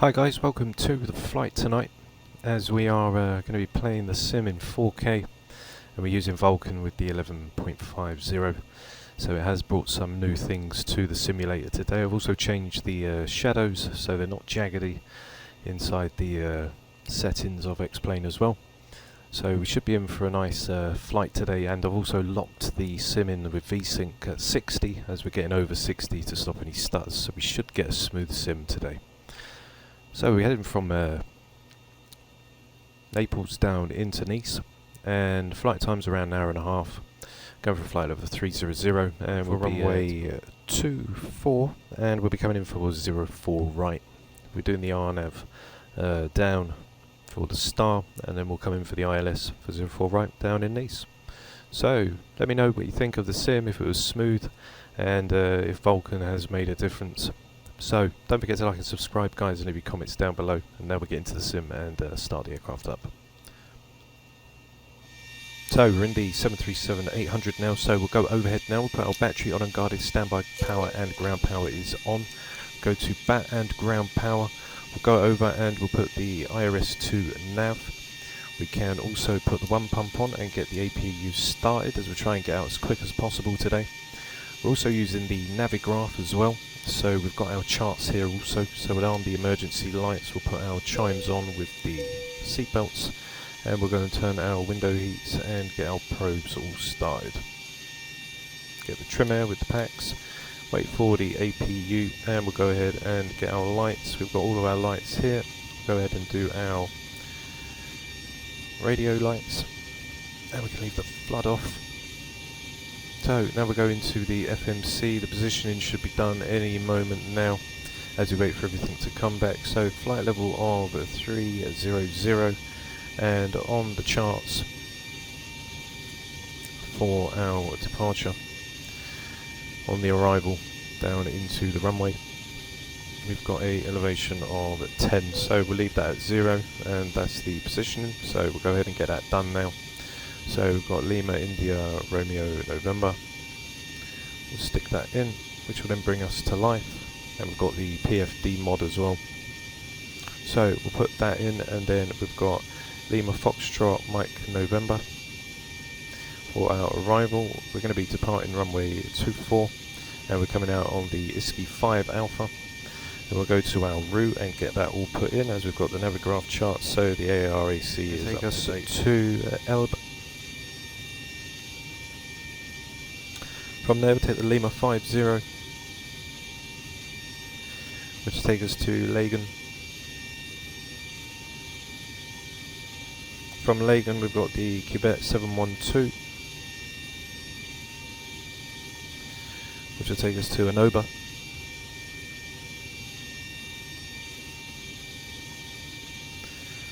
Hi guys, welcome to the flight tonight, as we are going to be playing the sim in 4K, and we're using Vulkan with the 11.50, so it has brought some new things to the simulator today. I've also changed the shadows so they're not jaggedy inside the settings I've explained as well. So we should be in for a nice flight today, and I've also locked the sim in with Vsync at 60, as we're getting over 60 to stop any stutters, so we should get a smooth sim today. So we're heading from Naples down into Nice, and flight time's around an hour and a half. Going for a flight level 300, and we'll be runway 24, and we'll be coming in for 04 right. We're doing the RNAV down for the star, and then we'll come in for the ILS for 04 right down in Nice. So let me know what you think of the sim, if it was smooth, and if Vulkan has made a difference. So don't forget to like and subscribe, guys, and leave your comments down below. And now we'll get into the sim and start the aircraft up. So we're in the 737-800 now, so we'll go overhead now. We'll put our battery on unguarded, standby power and ground power is on. Go to bat and ground power. We'll go over and we'll put the IRS-2 nav. We can also put the one pump on and get the APU started, as we'll try and get out as quick as possible today. We're also using the navigraph as well. So we've got our charts here also, so we'll arm the emergency lights, we'll put our chimes on with the seatbelts, and we're going to turn our window heats and get our probes all started. Get the trim air with the packs, wait for the APU, and we'll go ahead and get our lights. We've got all of our lights here. We'll go ahead and do our radio lights, and we can leave the flood off. So now we're going to the FMC. The positioning should be done any moment now as we wait for everything to come back. So flight level of 300, and on the charts for our departure on the arrival down into the runway, we've got a elevation of 10, so we'll leave that at 0, and that's the positioning. So we'll go ahead and get that done now. So we've got Lima, India, Romeo, November. We'll stick that in, which will then bring us to life. And we've got the PFD mod as well. So we'll put that in, and then we've got Lima, Foxtrot, Mike, November. For our arrival, we're going to be departing runway 24, and we're coming out on the ISKI 5 Alpha. And we'll go to our route and get that all put in, as we've got the navigraph chart. So the AARAC is take us to Elb. From there we'll take the Lima 50, which will take us to Lagan. From Lagan we've got the Quebec 712, which will take us to Anoba.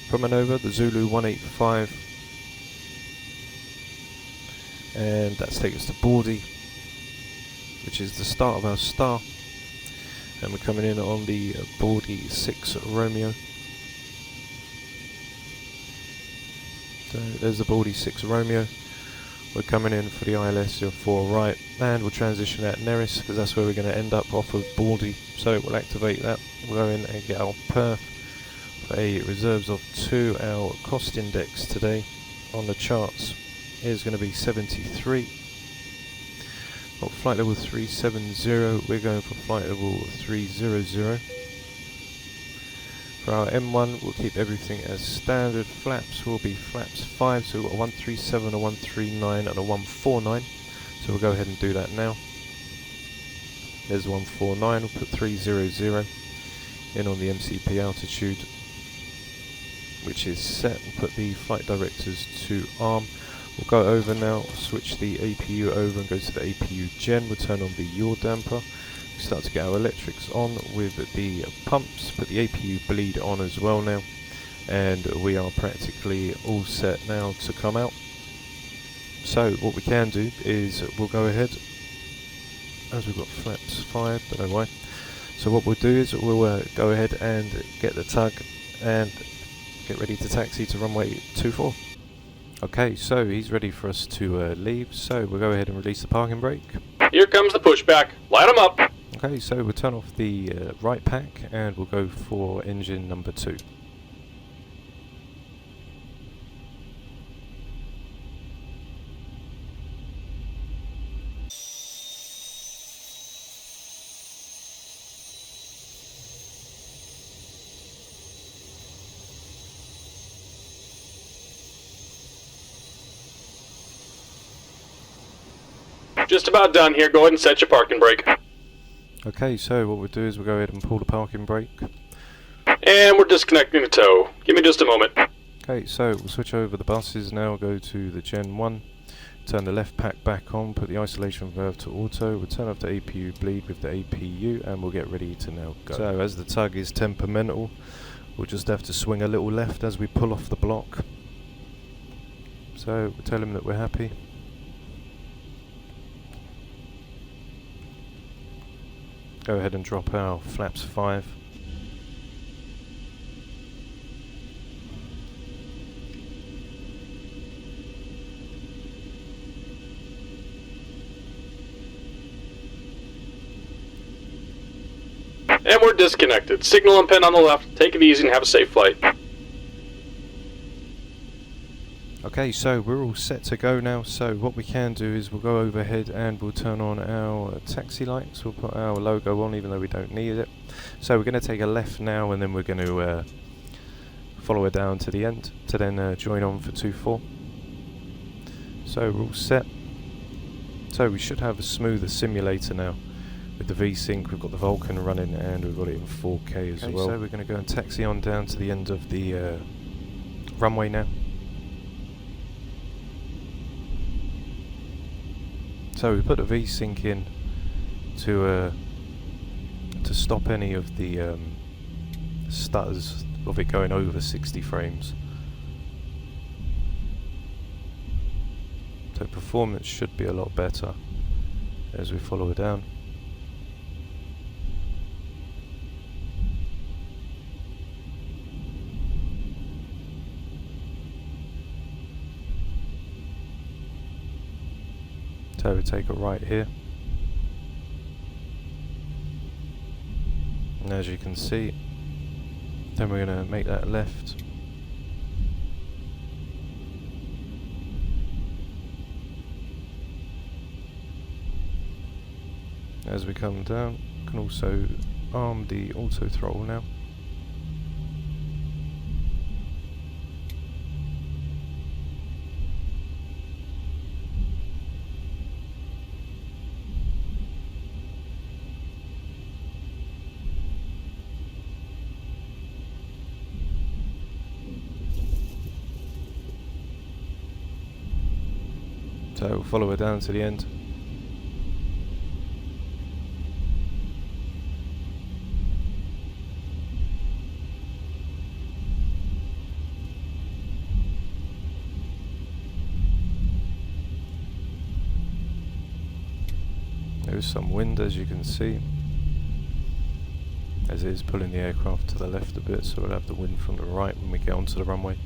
From Anoba, the Zulu 185, and that's taken us to Bordy, which is the start of our star, and we're coming in on the Bordy 6 Romeo. So there's the Bordy 6 Romeo. We're coming in for the ILS 04 right, and we'll transition at Neris, because that's where we're going to end up off of Bordy. So we'll activate that. We'll go in and get our perf for a reserves of 2. Our cost index today on the charts is going to be 73. Got flight level 370, we're going for flight level 300. For our M1, we'll keep everything as standard. Flaps will be flaps 5, so we've got a 137, a 139 and a 149. So we'll go ahead and do that now. There's 149, we'll put 300 in on the MCP altitude, which is set. We'll put the flight directors to arm. We'll go over now, switch the APU over and go to the APU gen. We'll turn on the yaw damper. We start to get our electrics on with the pumps, put the APU bleed on as well now. And we are practically all set now to come out. So what we can do is we'll go ahead, as we've got flaps 5, don't know why. So what we'll do is we'll go ahead and get the tug and get ready to taxi to runway 24. Okay, so he's ready for us to leave, so we'll go ahead and release the parking brake. Here comes the pushback. Light 'em up. Okay, so we'll turn off the right pack and we'll go for engine number 2. Just about done here. Go ahead and set your parking brake. Okay, so what we'll do is we'll go ahead and pull the parking brake. And we're disconnecting the tow. Give me just a moment. Okay, so we'll switch over the buses now, go to the Gen 1, turn the left pack back on, put the isolation valve to auto, we'll turn off the APU bleed with the APU and we'll get ready to now go. So as the tug is temperamental, we'll just have to swing a little left as we pull off the block. So we'll tell him that we're happy. Go ahead and drop our flaps 5. And we're disconnected. Signal and pin on the left. Take it easy and have a safe flight. Okay, so we're all set to go now. So what we can do is we'll go overhead and we'll turn on our taxi lights. We'll put our logo on even though we don't need it. So we're going to take a left now and then we're going to follow it down to the end to then join on for 2-4. So we're all set. So we should have a smoother simulator now. With the Vsync, we've got the Vulkan running and we've got it in 4K as well. So we're going to go and taxi on down to the end of the runway now. So we put the Vsync in to stop any of the stutters of it going over 60 frames. So performance should be a lot better as we follow it down. So we take a right here, and as you can see, then we're going to make that left. As we come down, we can also arm the auto throttle now. So we'll follow it down to the end. There's some wind as you can see, as it is pulling the aircraft to the left a bit, so we'll have the wind from the right when we get onto the runway.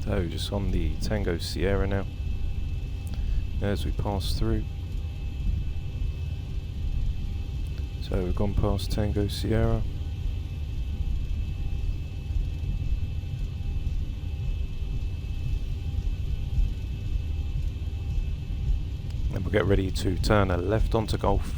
So just on the Tango Sierra now, as we pass through. So we've gone past Tango Sierra. And we'll get ready to turn a left onto Golf.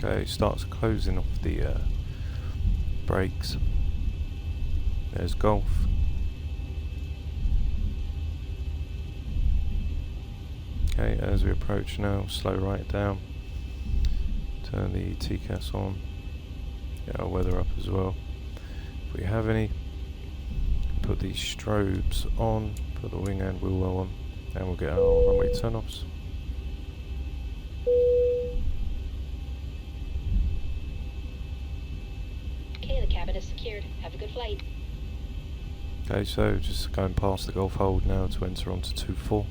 Okay, starts closing off the brakes. There's Golf. Okay, as we approach now, slow right down. Turn the TCAS on. Get our weather up as well, if we have any. Put these strobes on, put the wing and wheel well on, and we'll get our runway turn-offs. Okay, the cabin is secured. Have a good flight. Okay, so just going past the Gulf hold now to enter onto 2-4.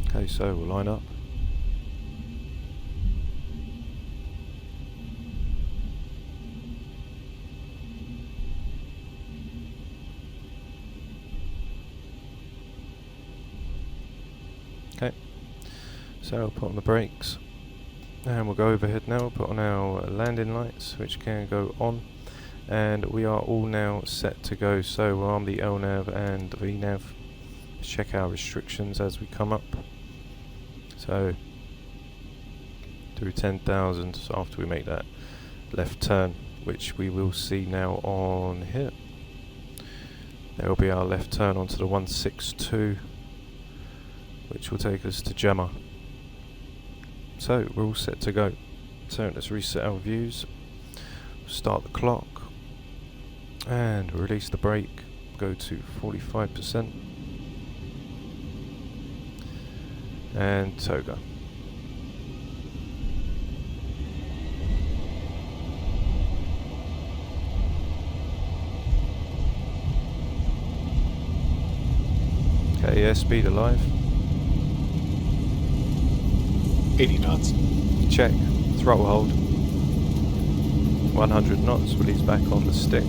Okay, so we'll line up. Okay, so we'll put on the brakes and we'll go overhead now. We'll put on our landing lights, which can go on, and we are all now set to go. So we'll arm the LNAV and the VNAV. Check our restrictions as we come up. So through 10,000 after we make that left turn, which we will see now on here. There will be our left turn onto the 162, which will take us to Gemma. So we're all set to go. So let's reset our views, start the clock, and release the brake, go to 45%, and toga. Okay, airspeed alive. 80 knots. Check. Throttle hold. 100 knots. Release back on the stick.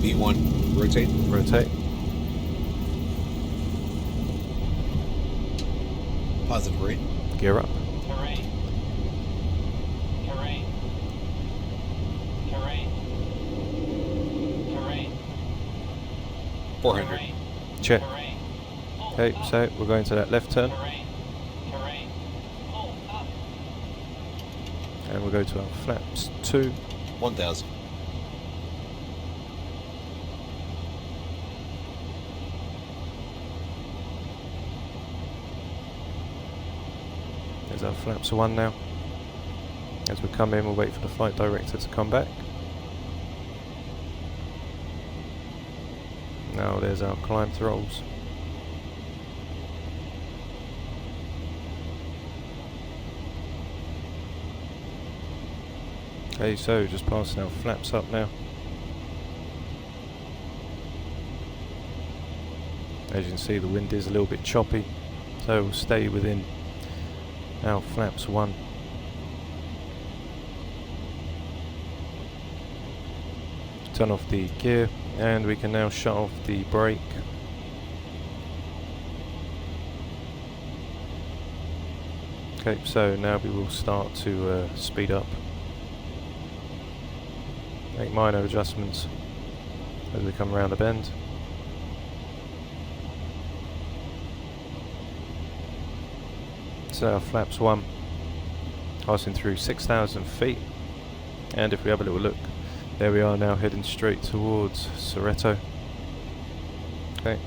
V1. Rotate. Rotate. Positive rate. Gear up. Terrain. Terrain. Terrain. Terrain. 400. Terrain. Check. Terrain. Pull Okay, up. so we're going to that left turn, Terrain. Terrain. Pull up. and we'll go to our flaps 2. 1000. There's our flaps 1 now. As we come in, we'll wait for the flight director to come back. Now there's our climb throttles. Okay, so just passing our flaps up now. As you can see, the wind is a little bit choppy, so we'll stay within our flaps 1. Turn off the gear, and we can now shut off the brake. Okay, so now we will start to speed up. Make minor adjustments as we come around the bend. So our flaps 1 passing through 6,000 feet, and if we have a little look, there we are now heading straight towards Soreto. Okay.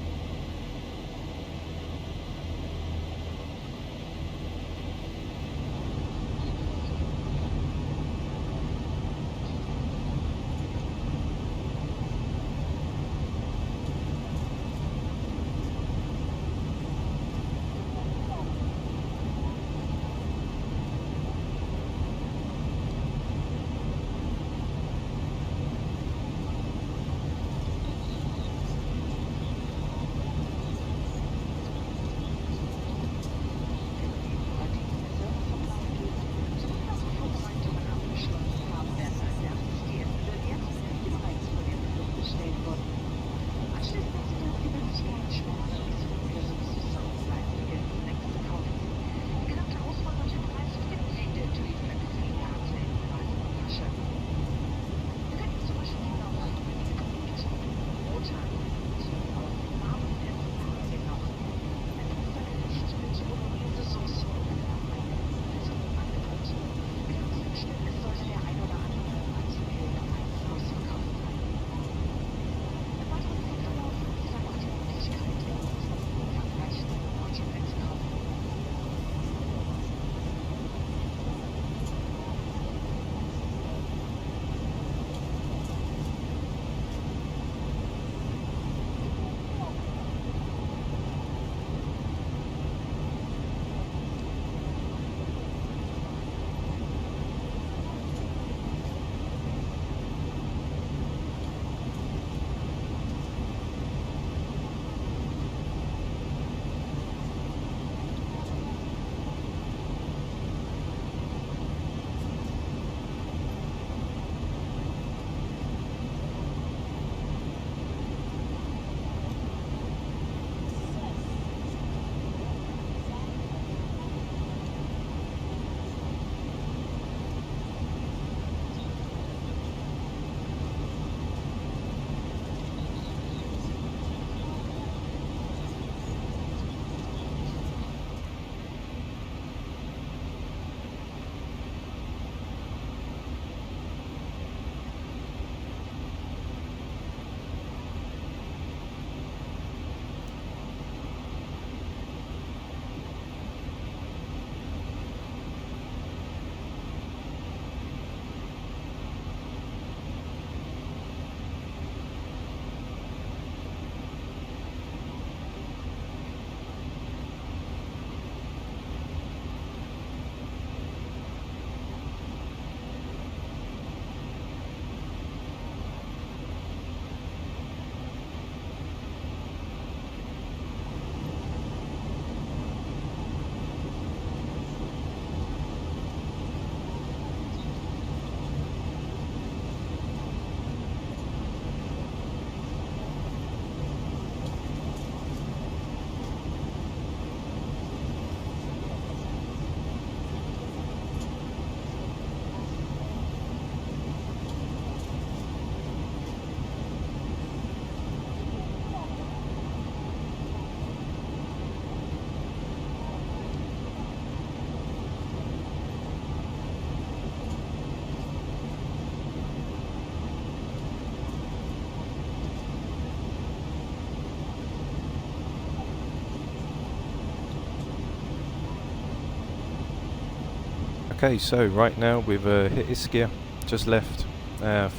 Okay, so right now we've hit Ischia, just left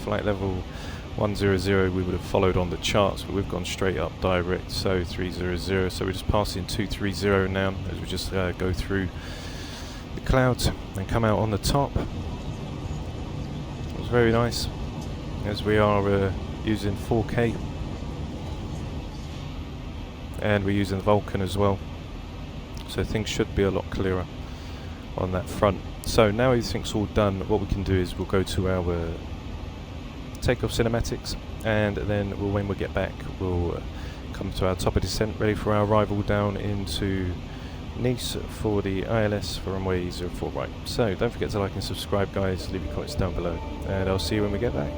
flight level 100. We would have followed on the charts, but we've gone straight up direct, so 300. So we're just passing 230 now as we just go through the clouds and come out on the top. It was very nice, as we are using 4K, and we're using the Vulkan as well, so things should be a lot clearer on that front. So now everything's all done, what we can do is we'll go to our takeoff cinematics, and then when we get back we'll come to our top of descent, ready for our arrival down into Nice for the ILS for runway 04 right. So don't forget to like and subscribe, guys, leave your comments down below, and I'll see you when we get back.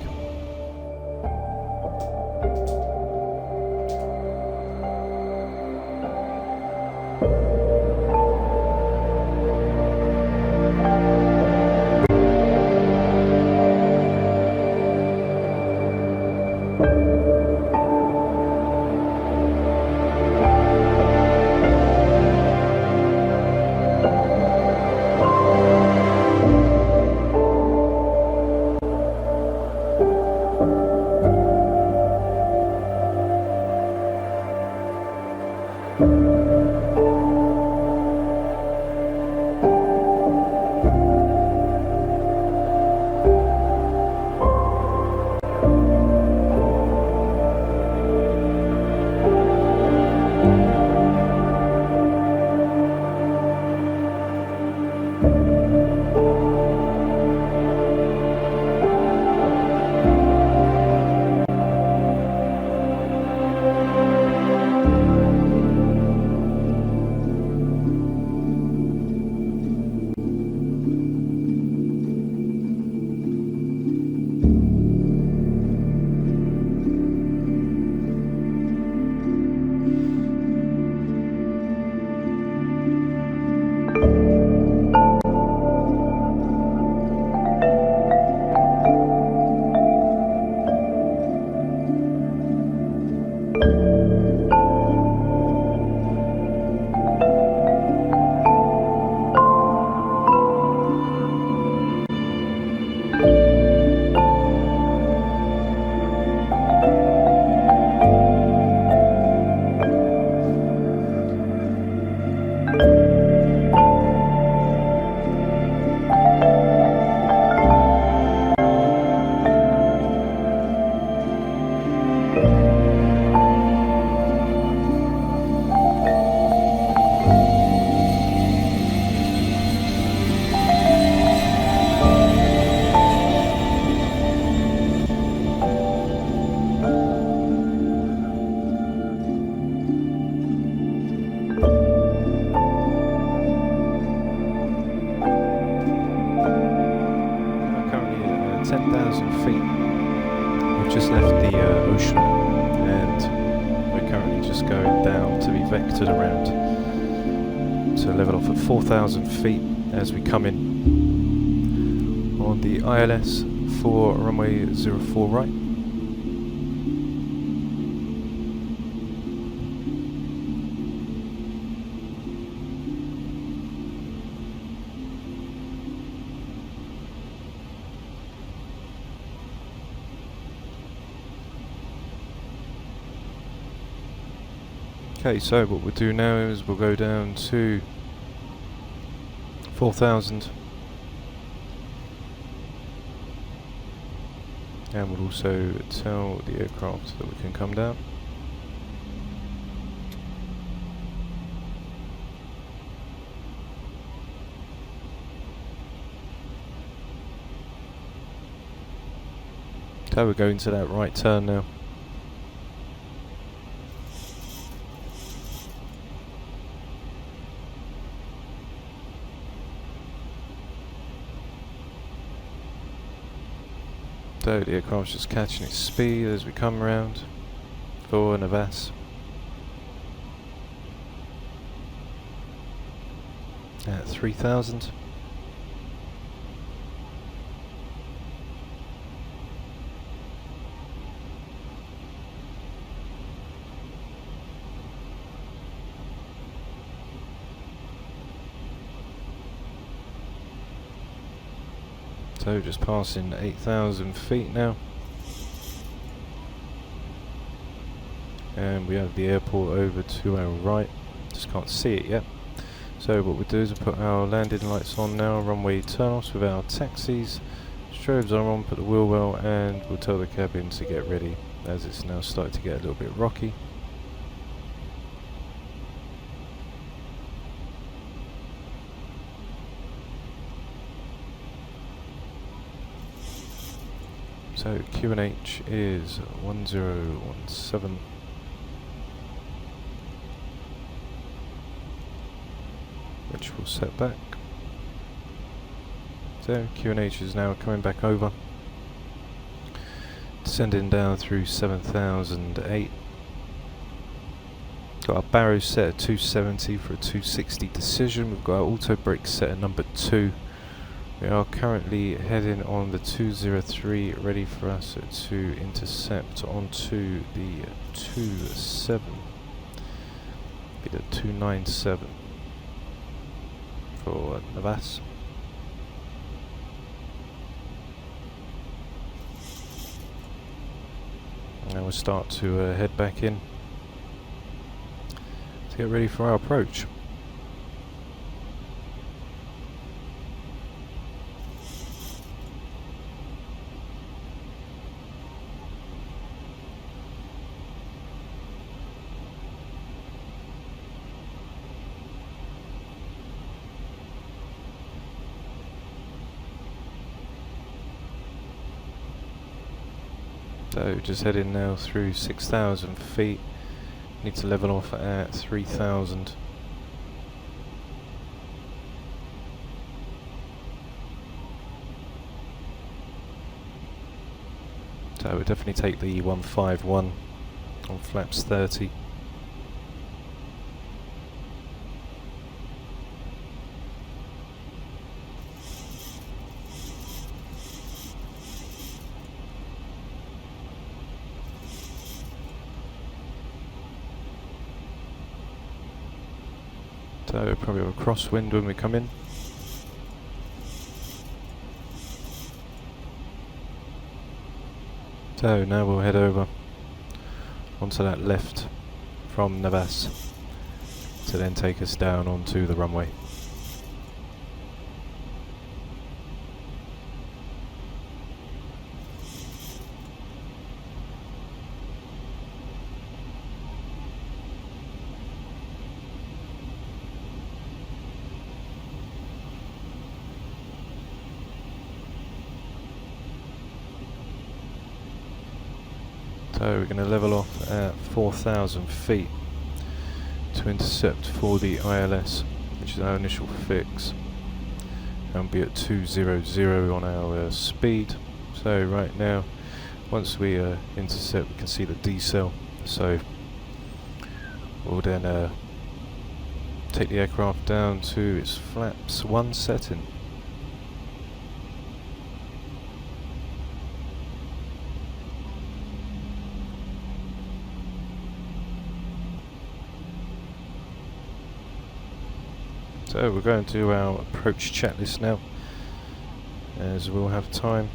Vectored around to level off at 4,000 feet as we come in on the ILS for runway 04 right. Okay, so what we'll do now is we'll go down to 4,000, and we'll also tell the aircraft that we can come down. So we're going to that right turn now. So the aircraft's just catching its speed as we come around for Navas at 3,000. So just passing 8,000 feet now. And we have the airport over to our right. Just can't see it yet. So what we'll do is we'll put our landing lights on now, runway turn-offs with our taxis. Strobes are on, put the wheel well, and we'll tell the cabin to get ready as it's now starting to get a little bit rocky. So QNH is 1017. Which will set back. So QNH is now coming back over. Descending down through 7008. Got our barrows set at 270 for a 260 decision. We've got our auto brake set at number 2. We are currently heading on the 203, ready for us to intercept onto the 27. Be the 297 for Naples. Now we'll start to head back in to get ready for our approach. So just heading now through 6,000 feet. Need to level off at 3,000. So we'll definitely take the 151 on flaps 30. So we'll probably have a crosswind when we come in. So now we'll head over onto that left from Naples to then take us down onto the runway. So we're going to level off at 4,000 feet to intercept for the ILS, which is our initial fix, and be at 200 on our speed. So right now, once we intercept, we can see the decel. So we'll then take the aircraft down to its flaps 1 setting. So we're going to our approach checklist now, as we'll have time.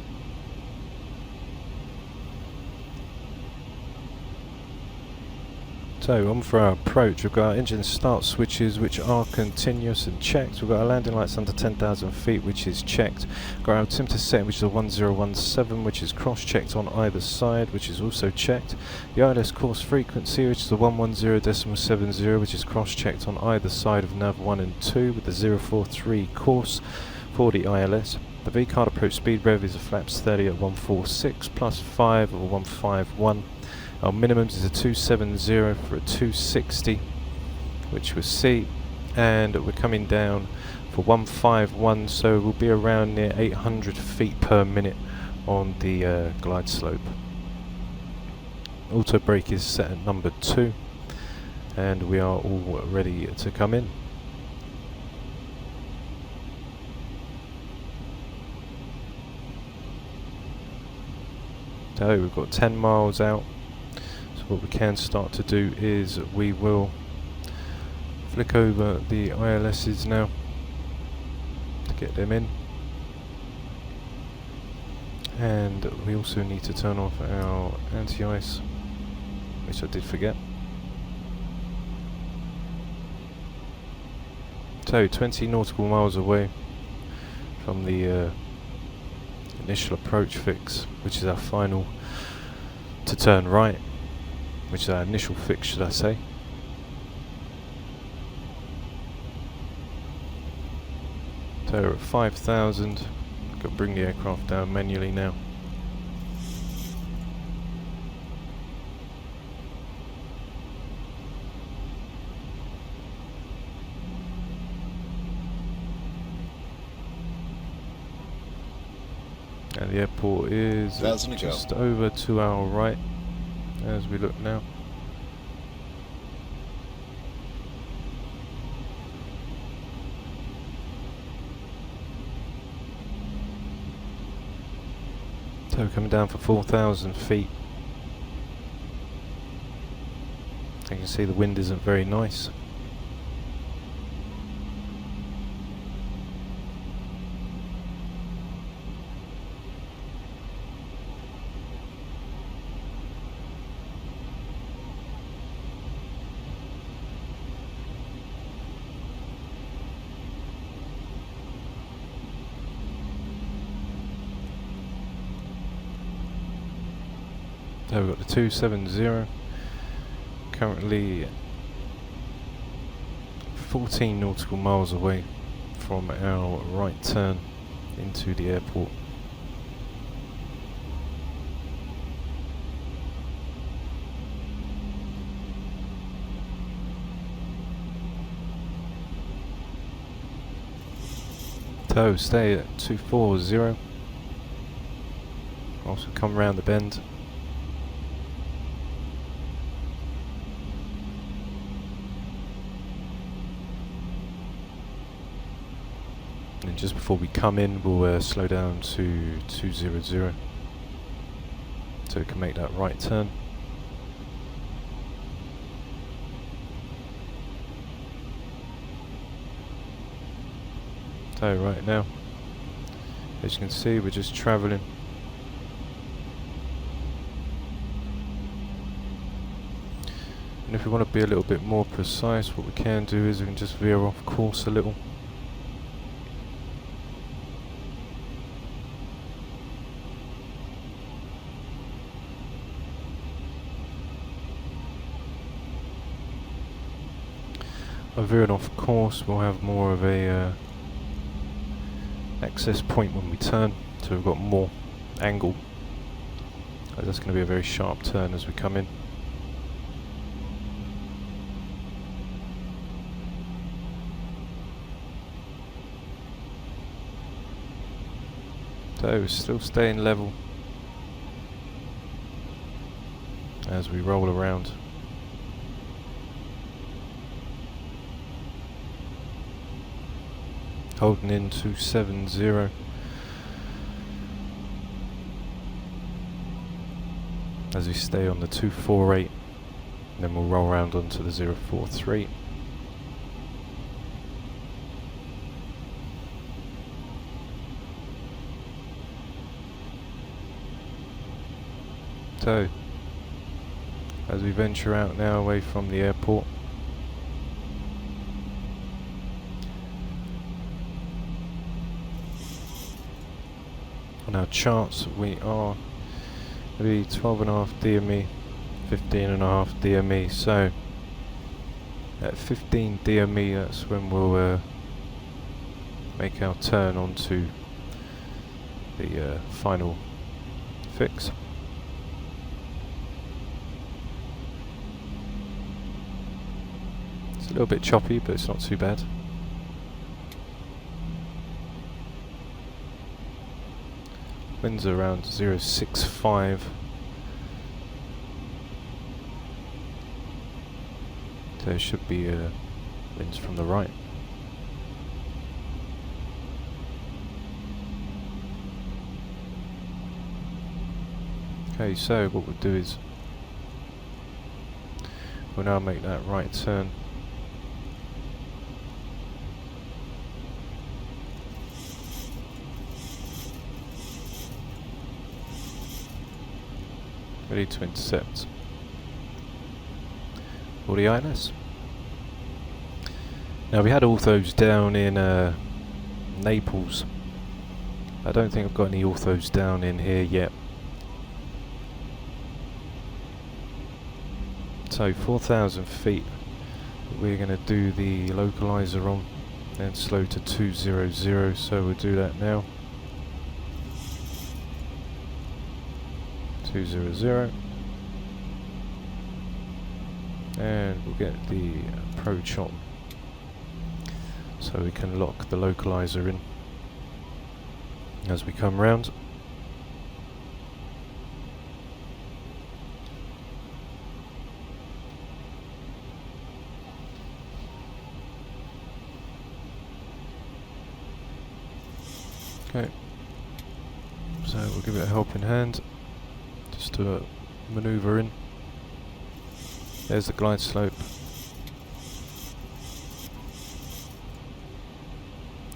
So on for our approach, we've got our engine start switches which are continuous and checked. We've got our landing lights under 10,000 feet, which is checked. We've got our altimeter setting, which is a 1017, which is cross-checked on either side, which is also checked. The ILS course frequency, which is a 110.70, which is cross-checked on either side of nav 1 and 2 with the 043 course for the ILS. The V-card approach speed rev is a flaps 30 at 146 plus 5 or 151. Our minimums is a 270 for a 260, which we'll see, and we're coming down for 151, so we'll be around near 800 feet per minute on the glide slope. Auto brake is set at number 2, and we are all ready to come in. So we've got 10 miles out. What we can start to do is we will flick over the ILSs now to get them in. And we also need to turn off our anti-ice, which I did forget. So 20 nautical miles away from the initial approach fix, which is our final to turn right, which is our initial fix, should I say. So we're at 5,000. Got to bring the aircraft down manually now. And the airport is 1,000 to go. just over to our right as we look now. So we're coming down for 4,000 feet. You can see the wind isn't very nice. So we've got the 270, currently 14 nautical miles away from our right turn into the airport. So stay at 240, also come round the bend. And just before we come in, we'll slow down to 200, so we can make that right turn. So right now, as you can see, we're just travelling. And if we want to be a little bit more precise, what we can do is we can just veer off course a little. By veering off course, we'll have more of a access point when we turn, so we've got more angle. That's going to be a very sharp turn as we come in. So we're still staying level as we roll around. Holding in 270. As we stay on the 248, then we'll roll around onto the 043. So, as we venture out now away from the airport, on our charts we are maybe 12.5 DME, 15.5 DME, so at 15 DME that's when we'll make our turn onto the final fix. It's a little bit choppy, but it's not too bad. Winds are around 0.65. There should be winds from the right. Okay, so what we'll do is we'll now make that right turn. ready to intercept. All the ILS. Now we had orthos down in Naples. I don't think I've got any orthos down in here yet. So 4,000 feet we're going to do the localizer on and slow to 200, so we'll do that now. 200, and we'll get the approach on so we can lock the localizer in as we come round. Okay, so we'll give it a helping hand just to manoeuvre in. There's the glide slope,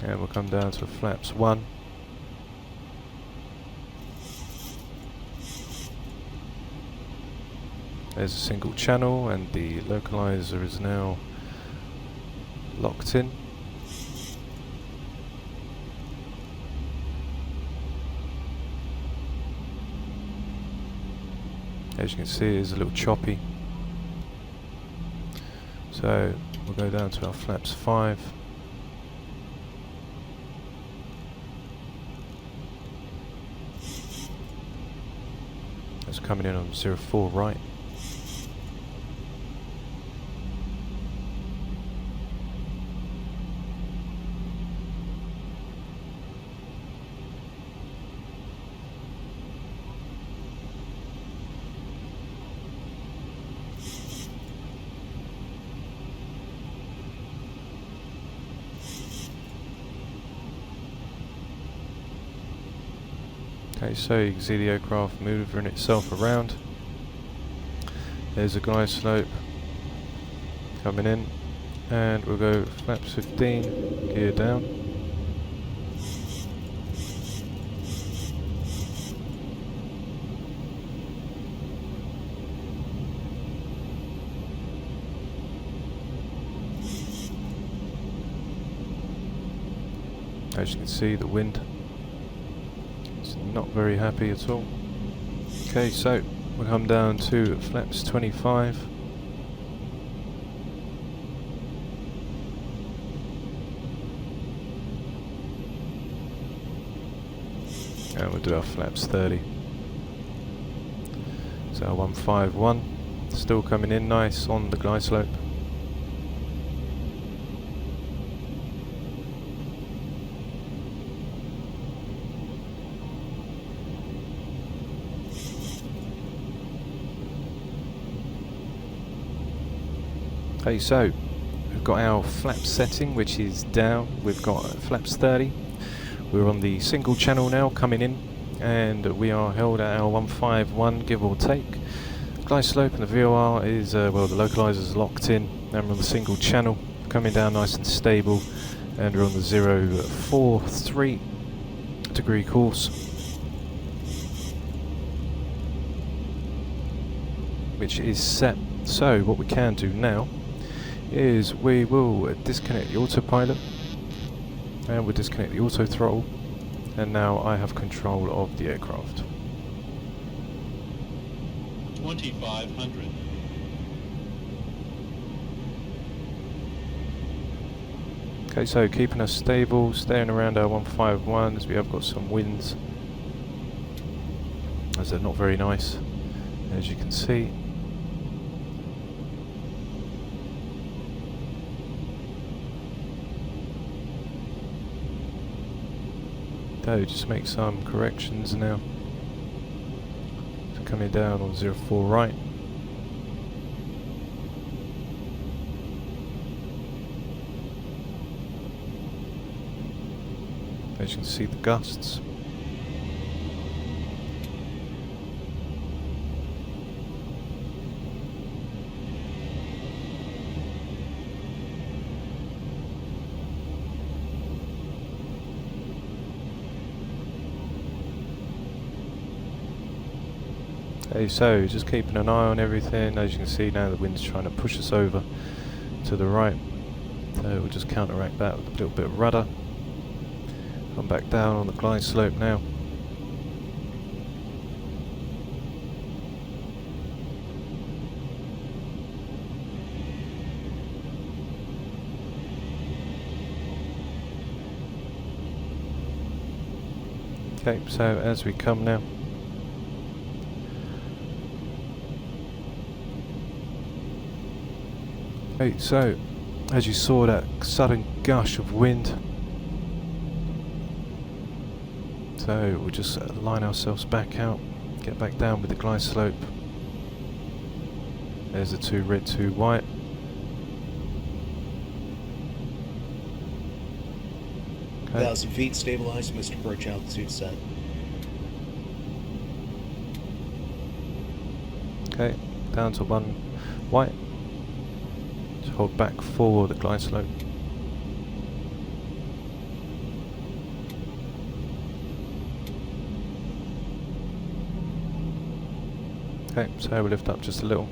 and we'll come down to flaps 1. There's a single channel and the localizer is now locked in. As you can see, it is a little choppy. So we'll go down to our flaps 5. That's coming in on 04 right. Okay, so you can see the aircraft moving itself around. There's a glide slope coming in, and we'll go flaps 15, gear down. As you can see, the wind is not very happy at all. Okay, so we'll come down to flaps 25. And we'll do our flaps 30. So our 151 still coming in nice on the glide slope. Okay, so we've got our flap setting, which is down. We've got flaps 30. We're on the single channel now coming in, and we are held at our 151, give or take. Glide slope and the VOR is, well, the localizer is locked in, and we're on the single channel, coming down nice and stable, and we're on the 043 degree course, which is set. So what we can do now is we will disconnect the autopilot, and we'll disconnect the auto throttle, and now I have control of the aircraft. 2500. Okay, so keeping us stable, staying around our 151 as we have got some winds, as they're not very nice, as you can see. So just make some corrections now. So coming down on 04 right. As you can see, the gusts. Okay, so just keeping an eye on everything. As you can see now, the wind's trying to push us over to the right. So we'll just counteract that with a little bit of rudder. Come back down on the glide slope now. Okay, so as we come now, okay, so as you saw that sudden gush of wind, so we'll just line ourselves back out, get back down with the glide slope. There's the 2 red, 2 white. Okay. 1,000 feet, stabilized, Mr. Approach altitude set. Okay, down to 1 white. Just hold back for the glide slope. Okay, so we'll lift up just a little.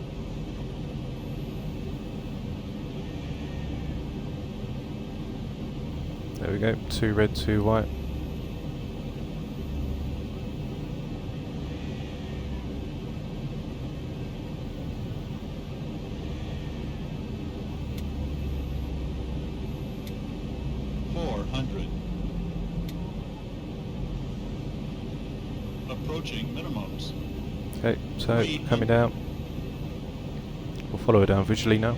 There we go, 2 red, 2 white. Approaching minimums. Okay, so coming down. We'll follow it down visually now.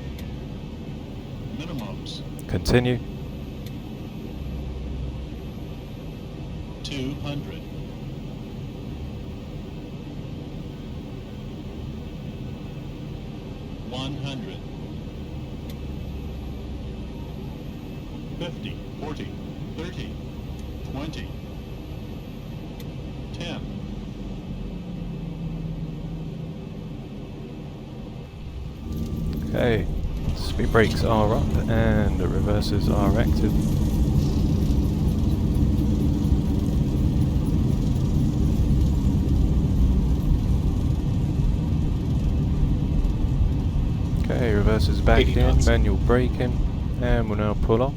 Minimums. Continue. 200. 100. 50, 40, 30, 20, 10. Okay, speed brakes are up and the reversers are active. Okay, reversers back 80 in, knots. manual braking, and we'll now pull off.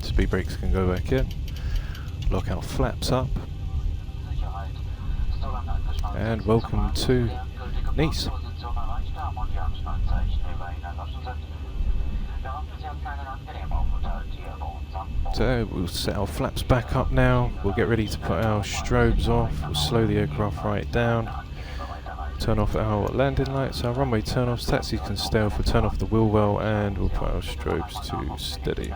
Speed brakes can go back in, lock our flaps up, and welcome to Nice. So we'll set our flaps back up now, we'll get ready to put our strobes off, we'll slow the aircraft right down, turn off our landing lights, our runway turn-offs, taxis can stay off, we'll turn off the wheel well, and we'll put our strobes to steady.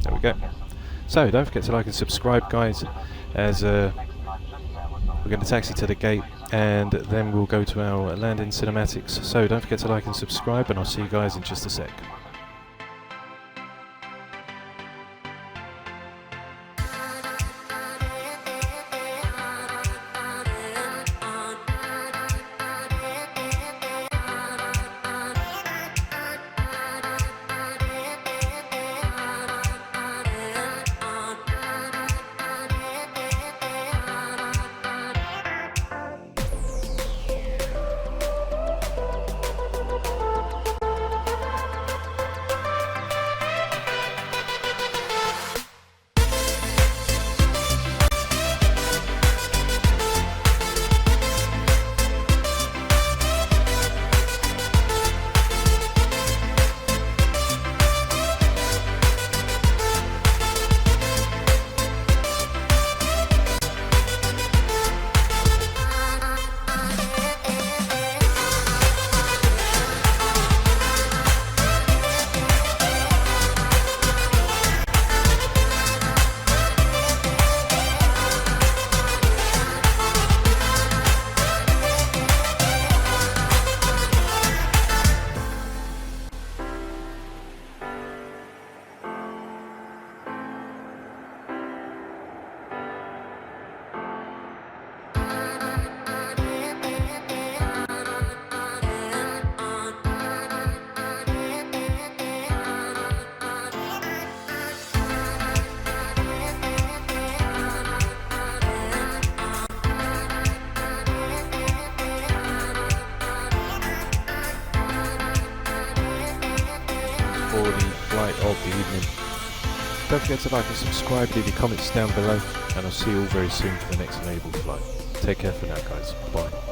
There we go. So don't forget to like and subscribe, guys, as we're going to taxi to the gate and then we'll go to our landing cinematics. So don't forget to like and subscribe, and I'll see you guys in just a sec. of the evening. Don't forget to like and subscribe, leave your comments down below, and I'll see you all very soon for the next enabled flight. Take care for now, guys. Bye.